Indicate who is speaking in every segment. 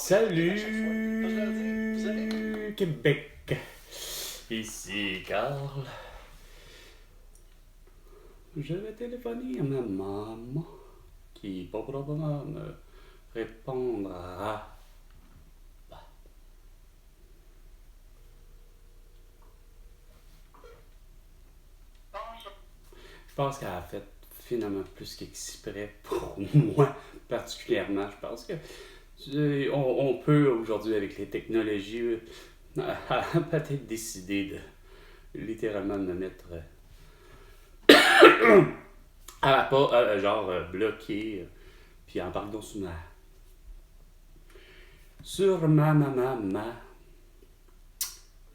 Speaker 1: Salut Québec, ici Carl. Je vais téléphoner à ma maman qui probablement me répondra. Je pense qu'elle a fait finalement plus qu'exprès pour moi particulièrement. Je pense que on peut aujourd'hui avec les technologies peut-être décider de littéralement me mettre bloqué puis en parlant sur ma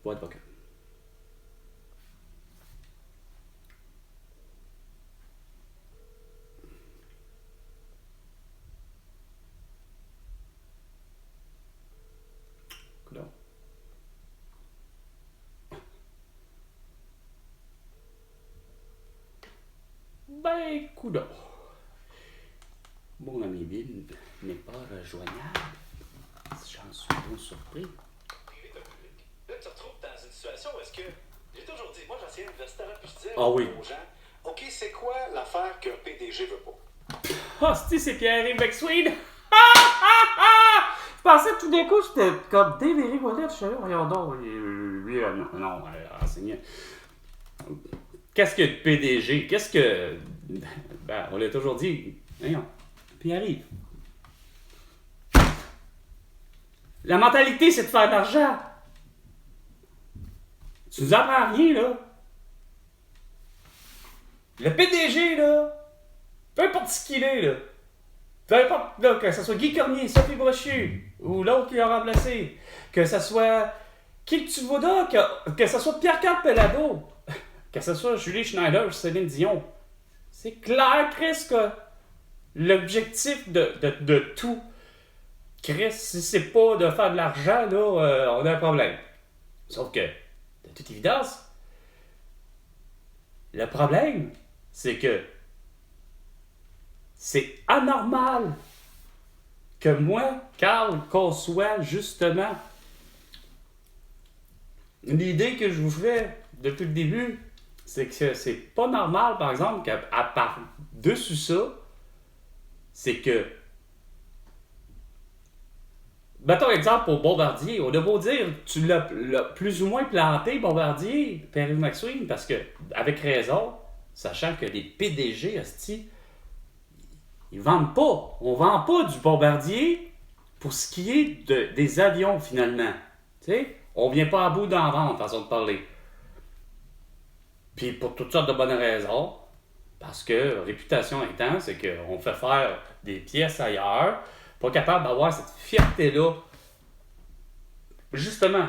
Speaker 1: boîte vocale. Coudonc. Ben, coudonc. Mon ami Bill n'est pas rejoignable. J'en suis trop surpris.
Speaker 2: Privé d'un public. Là, tu te retrouves dans une situation où est-ce que, j'ai toujours dit, moi j'enseigne universitaire, puis je disais aux gens, OK, c'est quoi l'affaire qu'un PDG veut pas?
Speaker 1: Ah, c'est Pierre-Yves McSween! Je pensais tout d'un coup, j'étais comme Dave Wallet, je suis là, voyons donc, non, enseignant. Qu'est-ce que le PDG? Qu'est-ce que. Ben, on l'a toujours dit, voyons, Pierre-Yves. La mentalité, c'est de faire de l'argent. Tu nous apprends rien, là. Le PDG, là, peu importe ce qu'il est, là, peu importe, là, que ce soit Guy Cormier, Sophie Brochu, ou l'autre qui l'a remplacé, que ce soit qui que tu voudras, que ce soit Pierre-Carl Pelado, que ce soit Julie Schneider, Céline Dion, c'est clair, Chris, que l'objectif de tout, Chris, si c'est pas de faire de l'argent, là, on a un problème. Sauf que, de toute évidence, le problème, c'est que c'est anormal que moi, Carl, conçoit justement l'idée que je vous fais depuis le début, c'est que c'est pas normal, par exemple, qu'à par-dessus ça, c'est que mettons exemple pour Bombardier, on a beau dire, tu l'as plus ou moins planté, Bombardier, Pierre-Yves McSween, parce que, avec raison, sachant que les PDG, hostie, ils vendent pas. On vend pas du Bombardier pour ce qui est des avions, finalement. Tu sais, on vient pas à bout d'en vendre, façon de parler. Puis pour toutes sortes de bonnes raisons, parce que, réputation étant, c'est qu'on fait faire des pièces ailleurs, pas capable d'avoir cette fierté-là. Justement,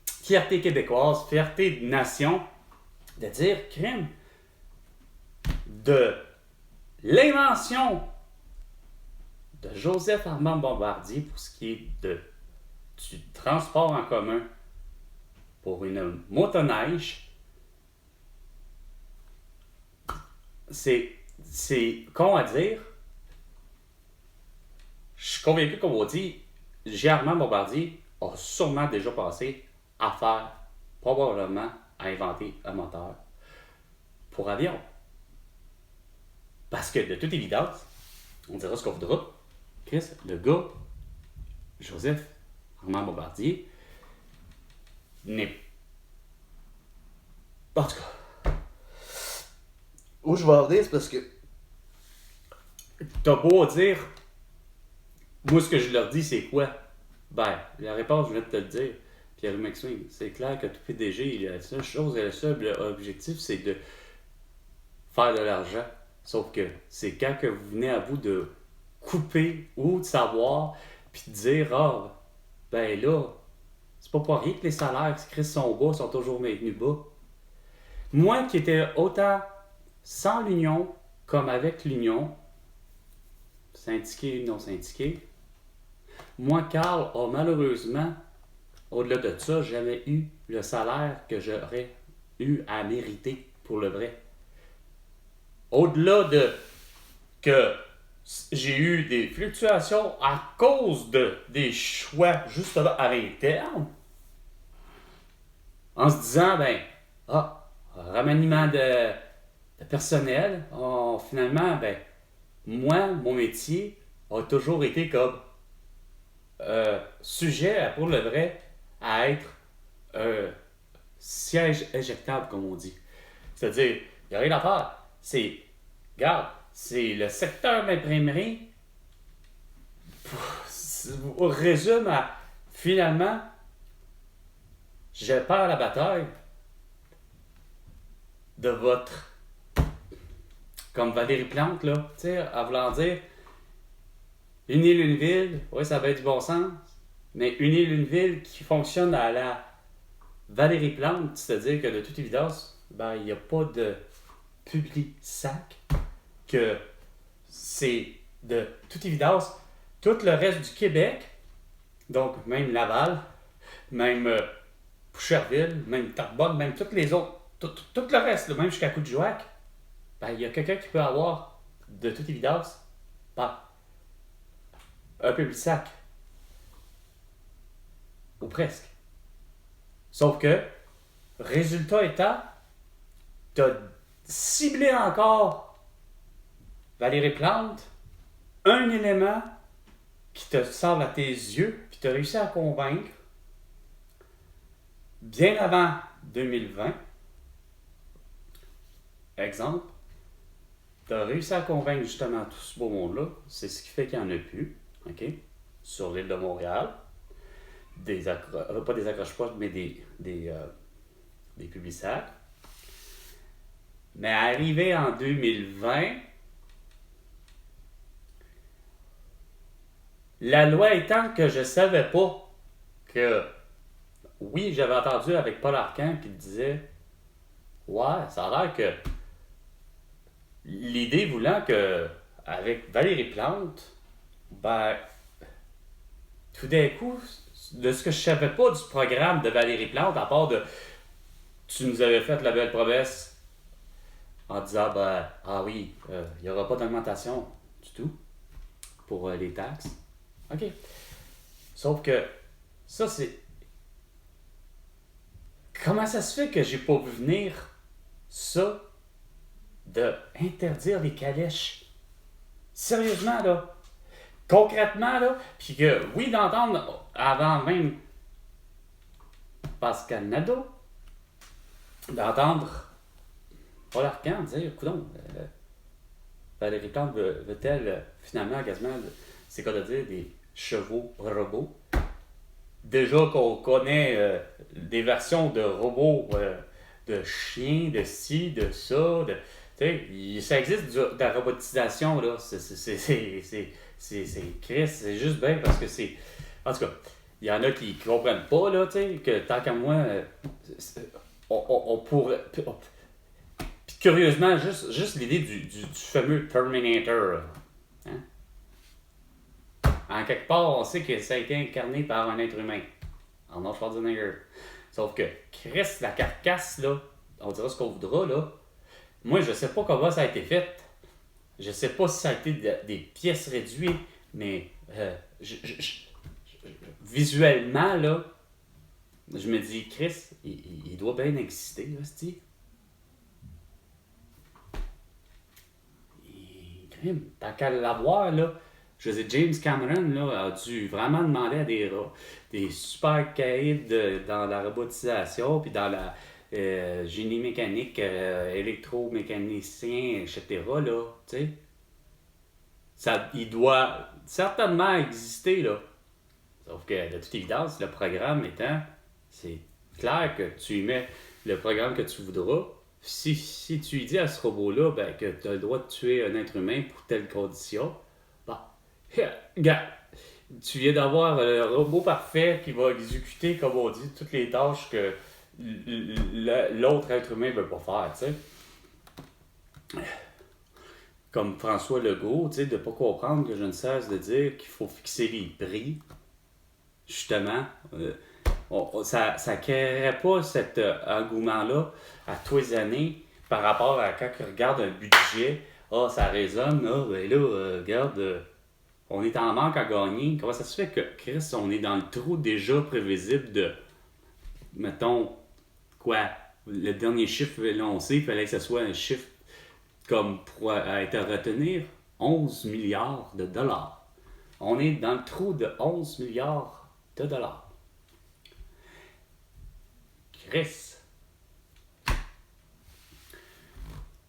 Speaker 1: fierté québécoise, fierté de nation, de dire, crime, de l'invention de Joseph Armand Bombardier pour ce qui est du transport en commun pour une motoneige, c'est con à dire. Je suis convaincu qu'on va dire, Armand Bombardier a sûrement déjà passé à faire, probablement, à inventer un moteur pour avion. Parce que, de toute évidence, on dira ce qu'on voudra, Chris, le gars, Joseph Armand Bombardier, n'est... En tout cas, où je vais en venir, c'est parce que t'as beau dire, moi ce que je leur dis, c'est quoi? Ben, la réponse, je viens de te le dire, Pierre McSween, c'est clair que tout PDG, la seule chose et le seul objectif, c'est de faire de l'argent. Sauf que c'est quand que vous venez à bout de couper ou de savoir, puis de dire, ben là, c'est pas pour rien que les salaires qui sont bas sont toujours maintenus bas. Moi qui étais autant sans l'union comme avec l'union, syndiqué ou non syndiqué, moi, Carl, a malheureusement, au-delà de ça, jamais eu le salaire que j'aurais eu à mériter pour le vrai. Au-delà de que j'ai eu des fluctuations à cause des choix, justement, à l'interne, en se disant, remaniement de personnel, finalement, moi, mon métier a toujours été comme sujet, pour le vrai, à être siège éjectable, comme on dit. C'est-à-dire, il n'y a rien à faire. Regarde, c'est le secteur d'imprimerie résume à, finalement, je perds la bataille de votre, comme Valérie Plante, là, tu sais, à vouloir dire, une île, une ville, oui, ça va être du bon sens, mais une île, une ville qui fonctionne à la Valérie Plante, c'est-à-dire que de toute évidence, il n'y a pas de Publisac, que c'est de toute évidence tout le reste du Québec, donc même Laval, même Boucherville, même Terrebonne, même toutes les autres, tout le reste, même jusqu'à Coudjouac, il y a quelqu'un qui peut avoir, de toute évidence, un Publisac. Ou presque. Sauf que, résultat étant, tu as ciblé encore Valérie Plante, un élément qui te sort à tes yeux, puis tu as réussi à convaincre, bien avant 2020, exemple, tu as réussi à convaincre justement tout ce beau monde-là, c'est ce qui fait qu'il n'y en a plus, OK, sur l'île de Montréal, pas des accroche-poches, mais des Publisacs. Mais arrivé en 2020, la loi étant que je savais pas que, oui, j'avais entendu avec Paul Arcand qui disait, ouais, ça a l'air que l'idée voulant que, avec Valérie Plante, tout d'un coup, de ce que je savais pas du programme de Valérie Plante, à part de, tu nous avais fait la belle promesse en disant, oui, il n'y aura pas d'augmentation du tout pour les taxes. OK. Sauf que, ça c'est... Comment ça se fait que j'ai pas vu venir ça de interdire les calèches? Sérieusement, là. Concrètement, là. Puis que, oui, d'entendre avant même Pascal Nadeau, d'entendre Paul Arcand dire, coudonc, Valérie Plante veut-elle finalement quasiment, c'est quoi de dire, des chevaux robots? Déjà qu'on connaît des versions de robots, de chiens, de ci, de ça, ça existe de la robotisation, là. C'est Chris, c'est juste bien parce que c'est. En tout cas, il y en a qui comprennent pas, là, tu sais, que tant qu'à moi, on pourrait. Puis curieusement, juste l'idée du fameux Terminator, hein? En quelque part, on sait que ça a été incarné par un être humain, Arnold Schwarzenegger. Sauf que Chris, la carcasse, là, on dira ce qu'on voudra, là. Moi, je sais pas comment ça a été fait. Je sais pas si ça a été des pièces réduites, mais visuellement, là, je me dis, Chris, il doit bien exister, là, c'ti. Tant qu'à l'avoir, là, je veux dire, James Cameron là, a dû vraiment demander à des super caïds dans la robotisation, puis dans la génie mécanique, électromécanicien, etc. Là, tu sais. Il doit certainement exister, là. Sauf que, de toute évidence, le programme étant, c'est clair que tu y mets le programme que tu voudras. Si tu lui dis à ce robot-là que tu as le droit de tuer un être humain pour telle condition, regarde, tu viens d'avoir un robot parfait qui va exécuter, comme on dit, toutes les tâches que l'autre être humain ne veut pas faire, tu sais. Comme François Legault, tu sais, de ne pas comprendre que je ne cesse de dire qu'il faut fixer les prix, justement. Ça ne créerait pas cet engouement-là à tous les années par rapport à quand on regarde un budget. Ah, ça résonne, ah, ben là, regarde, on est en manque à gagner. Comment ça se fait que, Chris, on est dans le trou déjà prévisible de, mettons, quoi, le dernier chiffre énoncé, il fallait que ce soit un chiffre comme pour être à retenir, 11 milliards de dollars. On est dans le trou de 11 milliards de dollars. Chris!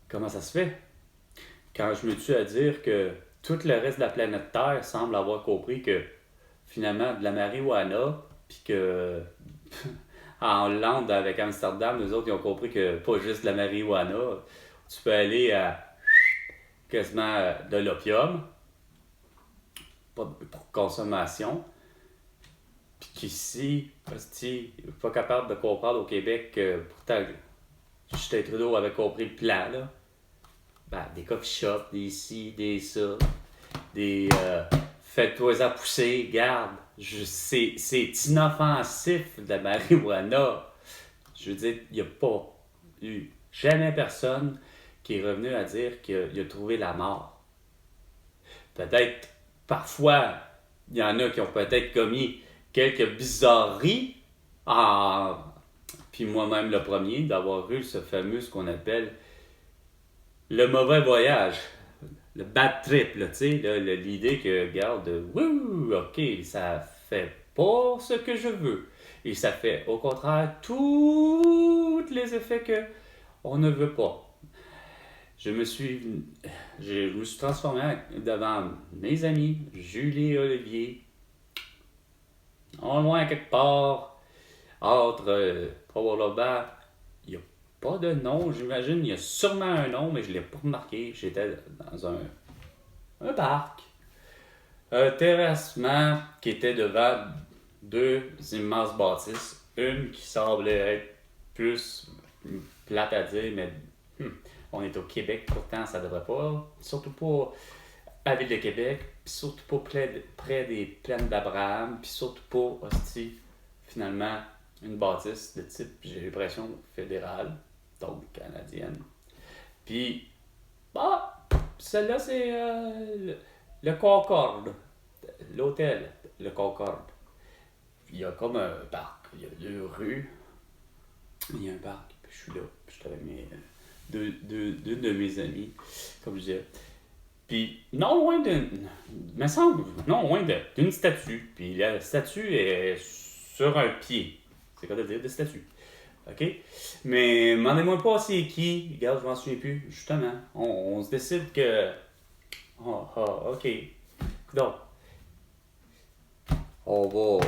Speaker 1: Comment ça se fait? Quand je me tue à dire que tout le reste de la planète Terre semble avoir compris que finalement de la marijuana, puis que en Hollande avec Amsterdam, nous autres ils ont compris que pas juste de la marijuana, tu peux aller à quasiment de l'opium, pas pour consommation, puis qu'ici, hostie, pas capable de comprendre au Québec que pourtant Justin Trudeau avait compris le plan là. Ben, des coffee shops, des ci, des ça, des faites-toi à pousser, garde. C'est inoffensif de la marijuana. Je veux dire, il n'y a pas eu jamais personne qui est revenu à dire qu'il a trouvé la mort. Peut-être, parfois, il y en a qui ont peut-être commis quelques bizarreries. Puis moi-même le premier, d'avoir eu ce fameux, ce qu'on appelle le mauvais voyage, le bad trip, là, tu sais, l'idée que, regarde, wouh, ok, ça fait pas ce que je veux. Et ça fait, au contraire, tous les effets que on ne veut pas. Je me suis transformé devant mes amis, Julie et Olivier, en loin quelque part, entre probablement, il n'y a pas de nom, j'imagine, il y a sûrement un nom, mais je ne l'ai pas remarqué. J'étais dans un parc, un terrassement qui était devant deux immenses bâtisses, une qui semblait être plus plate à dire, mais on est au Québec, pourtant ça devrait pas, surtout pas à la ville de Québec, puis surtout pas près des plaines d'Abraham, puis surtout pas, hostie, finalement, une bâtisse de type, j'ai l'impression, fédérale, donc canadienne. Puis, bah, celle-là, c'est le Concorde, l'hôtel, le Concorde. Il y a comme un parc, il y a deux rues, il y a un parc, puis je suis là, puis je suis avec deux de mes amis, comme je disais. Puis, non loin d'une statue. Puis la statue est sur un pied. C'est quoi de dire de statue? OK? Mais demandez-moi pas c'est qui. Regarde, je m'en souviens plus. Justement, on se décide que. OK. Donc, on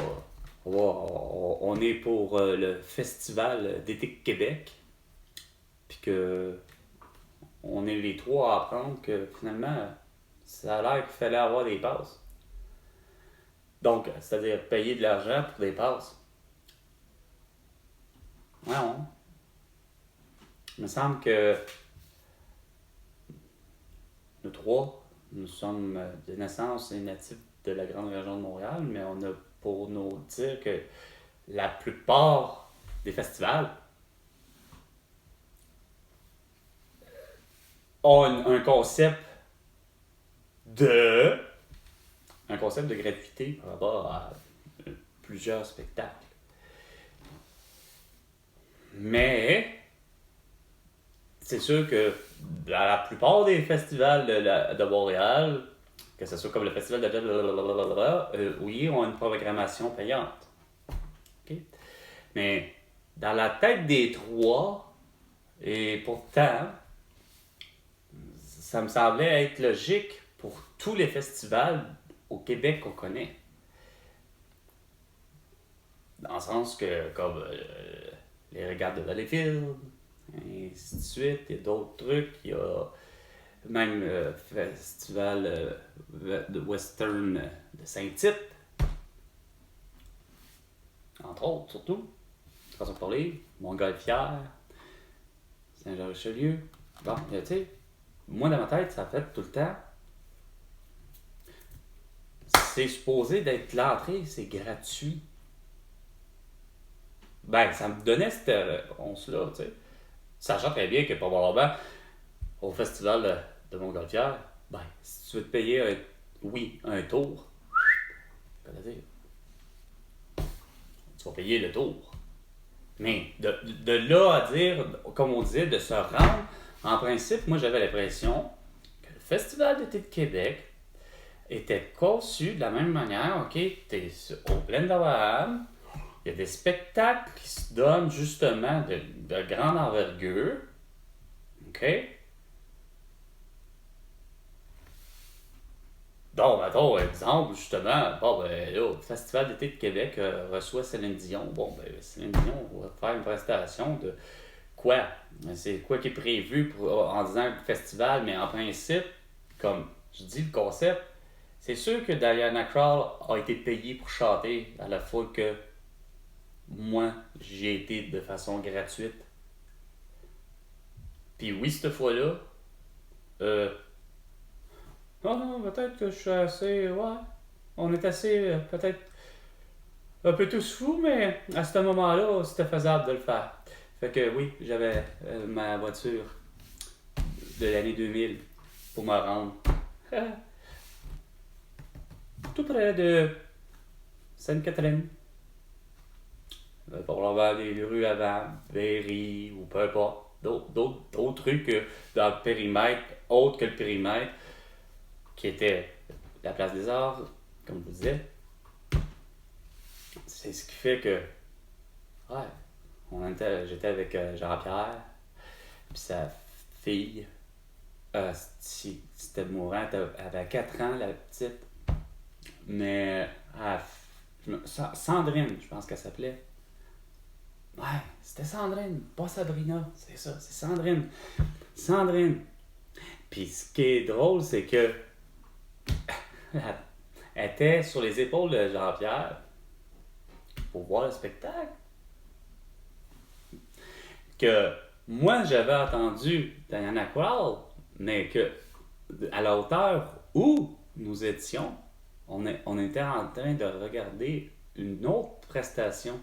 Speaker 1: est pour le festival d'été Québec. Puis que on est les trois à apprendre que finalement, ça a l'air qu'il fallait avoir des passes. Donc, c'est-à-dire payer de l'argent pour des passes. Non. Il me semble que nous trois, nous sommes de naissance et natifs de la grande région de Montréal, mais on a pour nous dire que la plupart des festivals ont un concept de gratuité par rapport à plusieurs spectacles. Mais c'est sûr que dans la plupart des festivals de Montréal, que ce soit comme le festival de oui, ont une programmation payante. Okay? Mais dans la tête des trois, et pourtant, ça me semblait être logique pour tous les festivals au Québec qu'on connaît. Dans le sens que, comme les regattes de Valleyfield, et ainsi de suite, il y a d'autres trucs, il y a même le festival de western de Saint-Tite, entre autres, surtout, façon de parler, Montgolfière, Saint-Jean-Richelieu. Bon, tu sais, moi dans ma tête, ça fait tout le temps. C'est supposé d'être l'entrée, c'est gratuit. Ben, ça me donnait cette réponse-là, tu sais. Sachant très bien que probablement, au festival de Montgolfière, ben, si tu veux te payer un tour, je vais te dire, tu vas payer le tour. Mais de là à dire, comme on disait, de se rendre, en principe, moi j'avais l'impression que le Festival d'été de Québec était conçu de la même manière. OK, t'es au Plaine d'Abraham, il y a des spectacles qui se donnent justement de grande envergure. OK? Donc, mettons, exemple, justement, bon, ben là, le Festival d'été de Québec reçoit Céline Dion. Bon, ben, Céline Dion va faire une prestation de quoi? C'est quoi qui est prévu en disant le festival, mais en principe, comme je dis, le concept, c'est sûr que Diana Krall a été payée pour chanter à la fois que moi, j'y ai été de façon gratuite. Puis oui, cette fois-là, non, peut-être que je suis assez, ouais, on est assez, peut-être un peu tous fous, mais à ce moment-là, c'était faisable de le faire. Fait que oui, j'avais ma voiture de l'année 2000 pour me rendre tout près de Sainte-Catherine. Probablement les rues avant, Berry ou peu importe. D'autres trucs dans le périmètre, autre que le périmètre, qui était la place des Arts, comme je vous disais. C'est ce qui fait que, ouais, j'étais avec Jean-Pierre, puis sa fille. C'était mourant, elle avait 4 ans, la petite. Mais, Sandrine, je pense qu'elle s'appelait. Ouais, c'était Sandrine, pas Sabrina, c'est ça, c'est Sandrine. Sandrine. Puis ce qui est drôle, c'est que elle était sur les épaules de Jean-Pierre pour voir le spectacle. Que moi, j'avais entendu Diana Krall, mais que à la hauteur où nous étions, on était en train de regarder une autre prestation.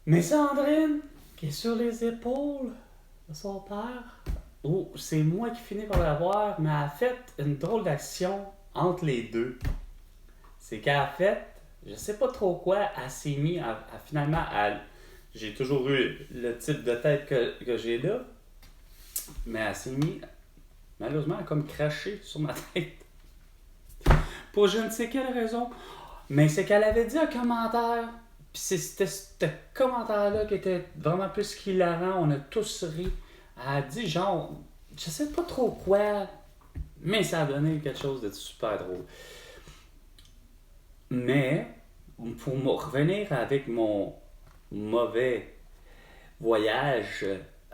Speaker 1: Mais Sandrine, qui est sur les épaules de son père, c'est moi qui finis par la voir, mais elle a fait une drôle d'action entre les deux. C'est qu'elle a fait, je sais pas trop quoi, elle s'est mise finalement, j'ai toujours eu le type de tête que j'ai là, mais elle s'est mise, malheureusement, elle a comme craché sur ma tête. Pour je ne sais quelle raison, mais c'est qu'elle avait dit un commentaire. Puis c'était ce commentaire-là qui était vraiment plus qu'hilarant. On a tous ri. Elle a dit genre, je sais pas trop quoi, mais ça a donné quelque chose de super drôle. Mais, pour me revenir avec mon mauvais voyage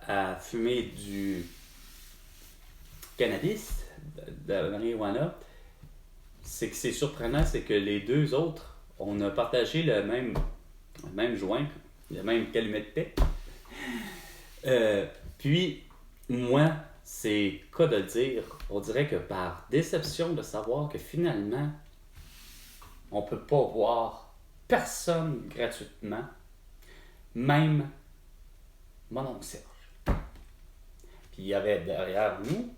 Speaker 1: à fumer du cannabis, de la marijuana, c'est que c'est surprenant, c'est que les deux autres, on a partagé le même joint, le même calumet de paix. Puis, moi, c'est cas de le dire, on dirait que par déception de savoir que finalement, on peut pas voir personne gratuitement, même mon oncle Serge. Puis il y avait derrière nous,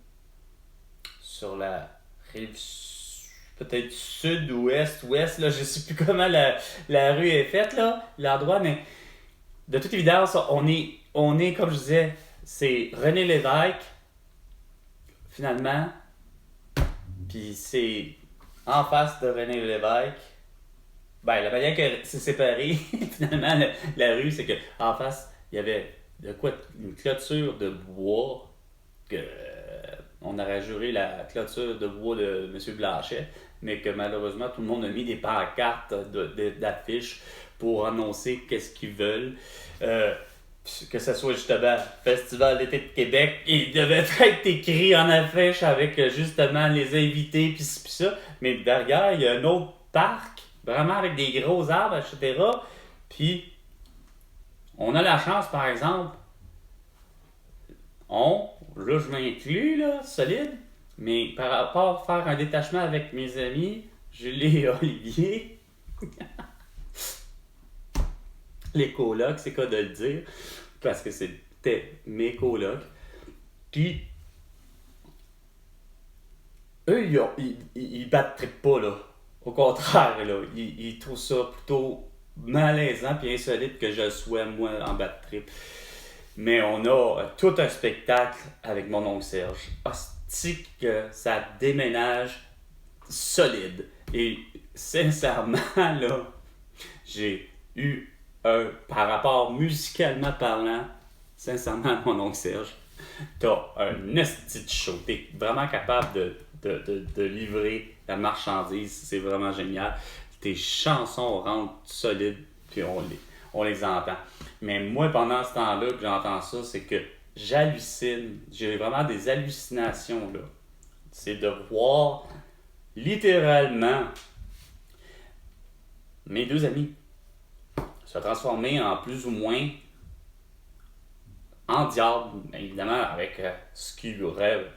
Speaker 1: sur la rive peut-être sud ou ouest, là, je sais plus comment la rue est faite, là, l'endroit, mais de toute évidence, on est comme je disais, c'est René Lévesque, finalement, puis c'est en face de René Lévesque. Ben, la manière que c'est séparé, finalement, la rue, c'est que en face, il y avait une clôture de bois, que on aurait juré la clôture de bois de M. Blanchet, mais que malheureusement, tout le monde a mis des pancartes d'affiches pour annoncer qu'est-ce qu'ils veulent. Que ce soit justement Festival d'été de Québec, il devait être écrit en affiche avec justement les invités, puis ça. Mais derrière, il y a un autre parc, vraiment avec des gros arbres, etc. Puis, on a la chance, par exemple, là je m'inclus, là, solide, mais par rapport à faire un détachement avec mes amis, Julie et Olivier, les colocs, c'est quoi de le dire, parce que c'est c'était mes colocs. Puis, eux, ils battraient pas, là. Au contraire, là, ils trouvent ça plutôt malaisant puis insolite que je sois, moi, en bad trip. Mais on a tout un spectacle avec mon oncle Serge. Hostie que ça déménage solide. Et sincèrement, là, j'ai eu par rapport musicalement parlant, sincèrement, mon oncle Serge, t'as un esti de show. T'es vraiment capable de livrer la marchandise. C'est vraiment génial. Tes chansons rentrent solides, puis on les entend. Mais moi, pendant ce temps-là que j'entends ça, c'est que j'hallucine. J'ai vraiment des hallucinations, là. C'est de voir littéralement mes deux amis se transformer en plus ou moins en diable, évidemment, avec ce qu'ils rêvent.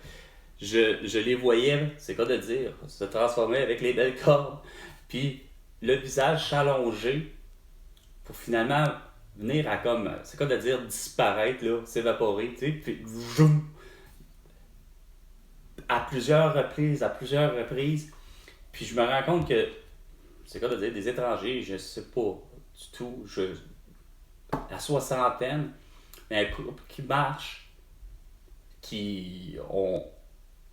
Speaker 1: Je les voyais, c'est quoi de dire, se transformer avec les belles cordes, puis le visage s'allonger pour finalement venir à comme, c'est quoi de dire, disparaître, là, s'évaporer, tu sais, puis zoom, à plusieurs reprises, puis je me rends compte que, c'est quoi de dire, des étrangers, je sais pas du tout, la soixantaine, mais un couple qui marche, qui ont,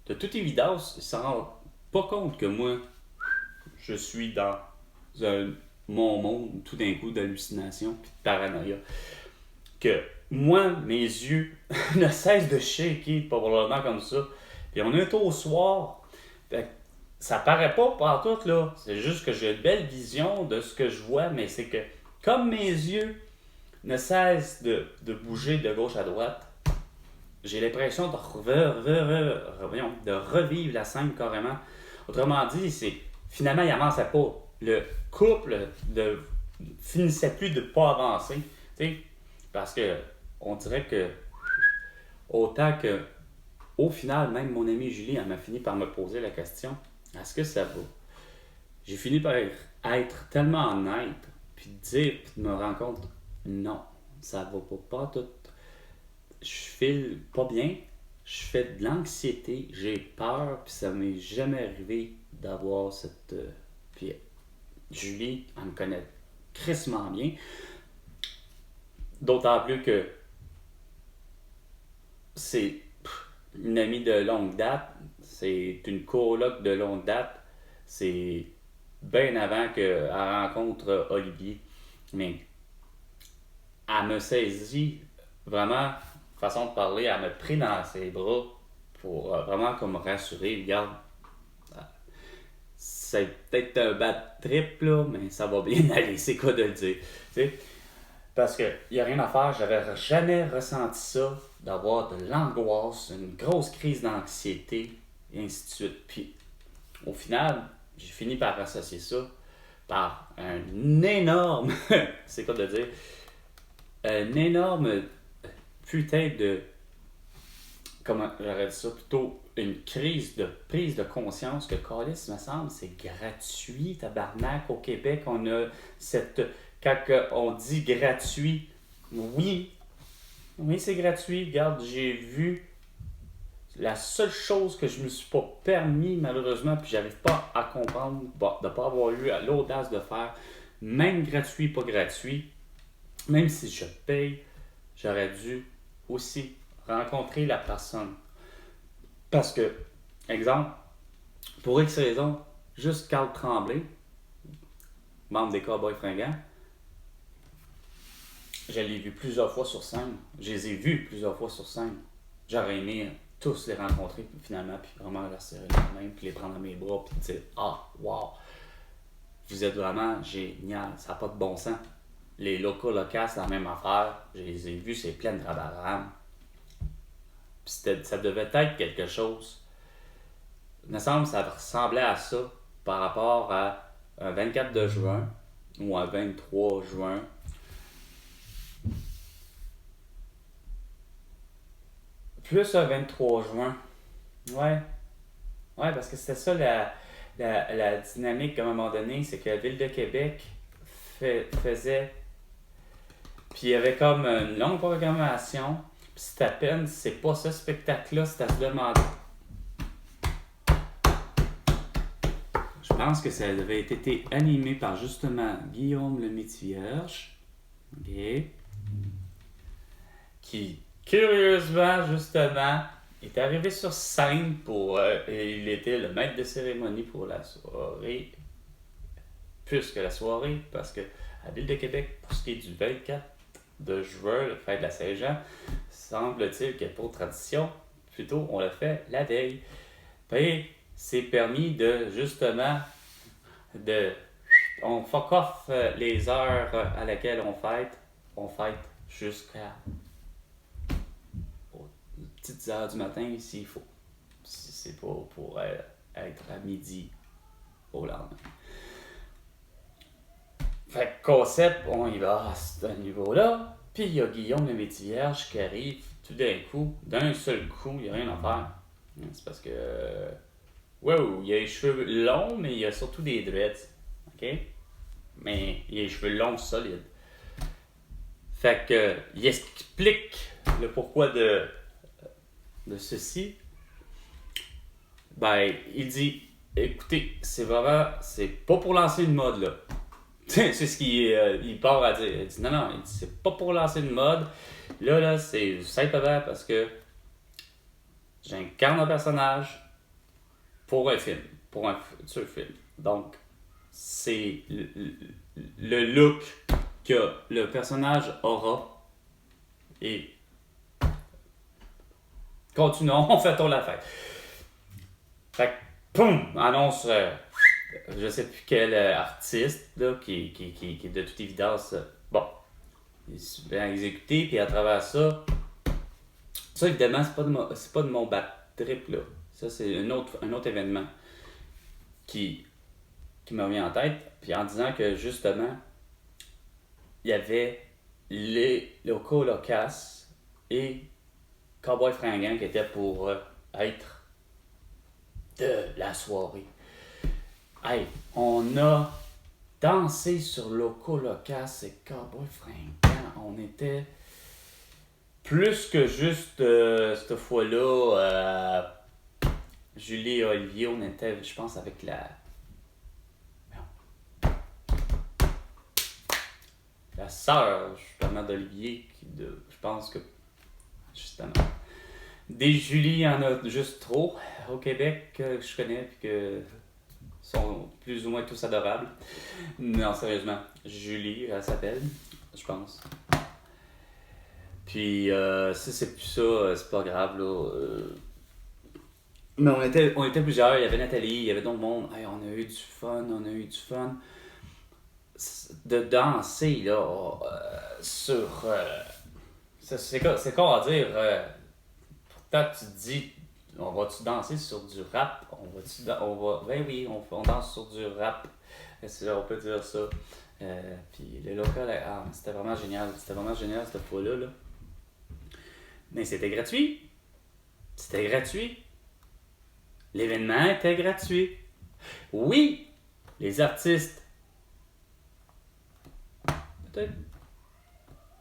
Speaker 1: de toute évidence, ils s'en rendent pas compte que moi, je suis dans mon monde tout d'un coup d'hallucination et de paranoïa. Que moi, mes yeux ne cessent de shaker, probablement comme ça. Puis on est au soir. Ça paraît pas partout, là. C'est juste que j'ai une belle vision de ce que je vois, mais c'est que comme mes yeux ne cessent de bouger de gauche à droite, j'ai l'impression de revivre la scène carrément. Autrement dit, c'est finalement, il n'avançait pas. Le couple ne finissait plus de ne pas avancer. T'sais, parce que on dirait que autant que au final, même mon amie Julie, elle m'a fini par me poser la question, est-ce que ça va? J'ai fini par être tellement honnête, puis dire, puis de me rendre compte, non, ça va pas tout. Je file pas bien, je fais de l'anxiété, j'ai peur, puis ça m'est jamais arrivé d'avoir cette... Puis Julie, elle me connaît crissement bien, d'autant plus que c'est une amie de longue date, c'est une coloc de longue date, c'est bien avant qu'elle rencontre Olivier, mais elle me saisit vraiment, façon de parler, elle me pris dans ses bras pour vraiment comme me rassurer, regarde, c'est peut-être un bad trip là, mais ça va bien aller, c'est quoi de le dire, t'sais? Parce qu'il n'y a rien à faire, j'avais jamais ressenti ça, d'avoir de l'angoisse, une grosse crise d'anxiété, et ainsi de suite. Puis, au final, j'ai fini par associer ça par un énorme, c'est quoi de dire, un énorme putain de, comment j'aurais dit ça, plutôt une crise de prise de conscience que Callis, me semble, c'est gratuit, tabarnak, au Québec, on a cette... Quand on dit gratuit, oui, c'est gratuit. Regarde, j'ai vu la seule chose que je me suis pas permis, malheureusement, puis j'arrive pas à comprendre, de ne pas avoir eu l'audace de faire, même gratuit, pas gratuit, même si je paye, j'aurais dû aussi rencontrer la personne. Parce que, exemple, pour X raison, juste Carl Tremblay, membre des Cowboys Fringants, je l'ai vu plusieurs fois sur scène. Je les ai vus plusieurs fois sur scène. J'aurais aimé tous les rencontrer finalement, puis vraiment leur serrer la main, puis les prendre dans mes bras, puis dire « Ah, wow! Vous êtes vraiment génial, ça n'a pas de bon sens. » Les locaux, c'est la même affaire. Je les ai vus, c'est plein de rabarram. Puis ça devait être quelque chose. Il me semble que ça ressemblait à ça par rapport à un 24 de juin ou un 23 juin. Plus un 23 juin. Ouais, parce que c'était ça la dynamique à un moment donné, c'est que la Ville de Québec faisait... Puis il y avait comme une longue programmation. c'est à peine, c'est pas ce spectacle-là, c'est à se demander. Je pense que ça avait été animé par justement Guillaume le Métivierge. OK. Qui, curieusement, justement, est arrivé sur scène pour. Et il était le maître de cérémonie pour la soirée. Plus que la soirée, parce que à la Ville de Québec, pour ce qui est du 24 de juin, le fête de la Saint-Jean, semble-t-il qu'il n'y a pas de tradition. Plutôt, on le fait la veille. Puis, c'est permis de, justement, on fuck off les heures à laquelle on fête. On fête jusqu'à aux petites heures du matin s'il faut. Si c'est pas pour être à midi au lendemain. Fait que concept, on y va à ce niveau-là. Puis il y a Guillaume le Métivierge qui arrive tout d'un coup, d'un seul coup, il n'y a rien à faire. C'est parce que. Wow, il a les cheveux longs, mais il a surtout des dreads. OK? Mais il a les cheveux longs solides. Fait que, il explique le pourquoi de ceci. Ben, il dit, écoutez, c'est pas pour lancer une mode, là. C'est ce qu'il part à dire. Il dit, non, il dit, c'est pas pour lancer une mode. Là, c'est simplement parce que j'incarne un personnage pour un film, pour un futur film. Donc, c'est le look que le personnage aura. Et continuons, faisons la fête. Fait que, poum, annonce, je sais plus quel artiste, là, qui de toute évidence, bon, il est bien exécuté, puis à travers ça, évidemment, c'est pas de mon bad trip, là. Ça, c'est un autre événement qui me revient en tête, puis en disant que, justement, il y avait les locaux locas et Cowboy Fringant qui étaient pour être de la soirée. Hey, on a dansé sur Loco Locas et Cowboy Fringant. On était plus que juste cette fois-là. Julie et Olivier, on était, je pense, avec la sœur, justement, d'Olivier, je pense que, justement, des Julie, il y en a juste trop au Québec que je connais, puis que sont plus ou moins tous adorables. Non, sérieusement, Julie, elle s'appelle, je pense. Puis, si c'est plus ça, c'est pas grave, là. Mais on était plusieurs, il y avait Nathalie, il y avait d'autres monde. Hey, on a eu du fun. De danser, là, sur... c'est con à dire. Pourtant, tu te dis, on va-tu danser sur du rap? Ben oui, on danse sur du rap. On peut dire ça. Puis le local, c'était vraiment génial. C'était vraiment génial cette fois-là. Là. Mais c'était gratuit. L'événement était gratuit. Oui, les artistes.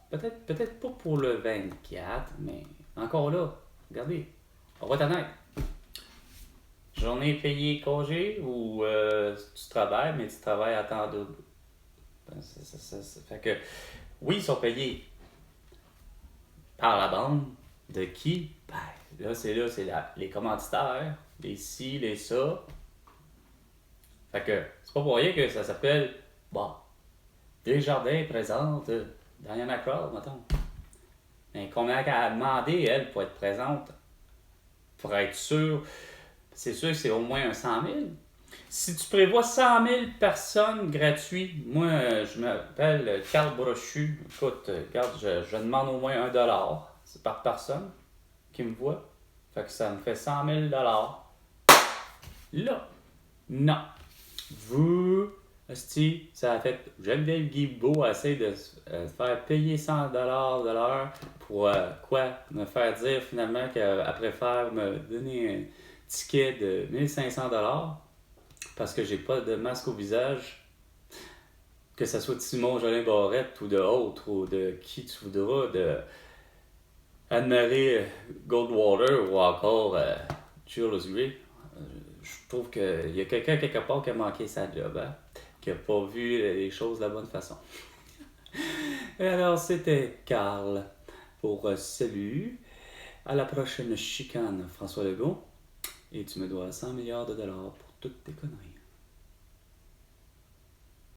Speaker 1: Peut-être pas pour le 24, mais encore là, regardez, on va être honnête. Journée payée congé ou tu travailles, mais tu travailles à temps double. Fait que, oui, ils sont payés par la bande. De qui? Ben, là, c'est les commanditaires, les ci, les ça. Fait que, c'est pas pour rien que ça s'appelle, Desjardins présente Diana Krall, mettons. Mais combien qu'elle a demandé, elle, pour être présente? Pour être sûr, c'est sûr que c'est au moins un 100 000. Si tu prévois 100 000 personnes gratuites, moi, je m'appelle Carl Brochu. Écoute, regarde, je demande au moins $1. C'est par personne qui me voit. Fait que ça me fait 100 000 $. Là, non. Vous, hostie, ça a fait... Geneviève Guilbeault essaie de faire payer 100 $ de l'heure pour me faire dire finalement qu'elle préfère me donner un ticket de 1500 $ parce que j'ai pas de masque au visage, que ce soit de Simon Jolin Barrette ou de autre ou de qui tu voudras, Anne-Marie Goldwater ou encore Jules Gray. Je trouve qu'il y a quelqu'un quelque part qui a manqué sa job, hein? Qui n'a pas vu les choses de la bonne façon. Et alors, c'était Carl pour Salut. À la prochaine chicane, François Legault. Et tu me dois 100 milliards de dollars pour toutes tes conneries.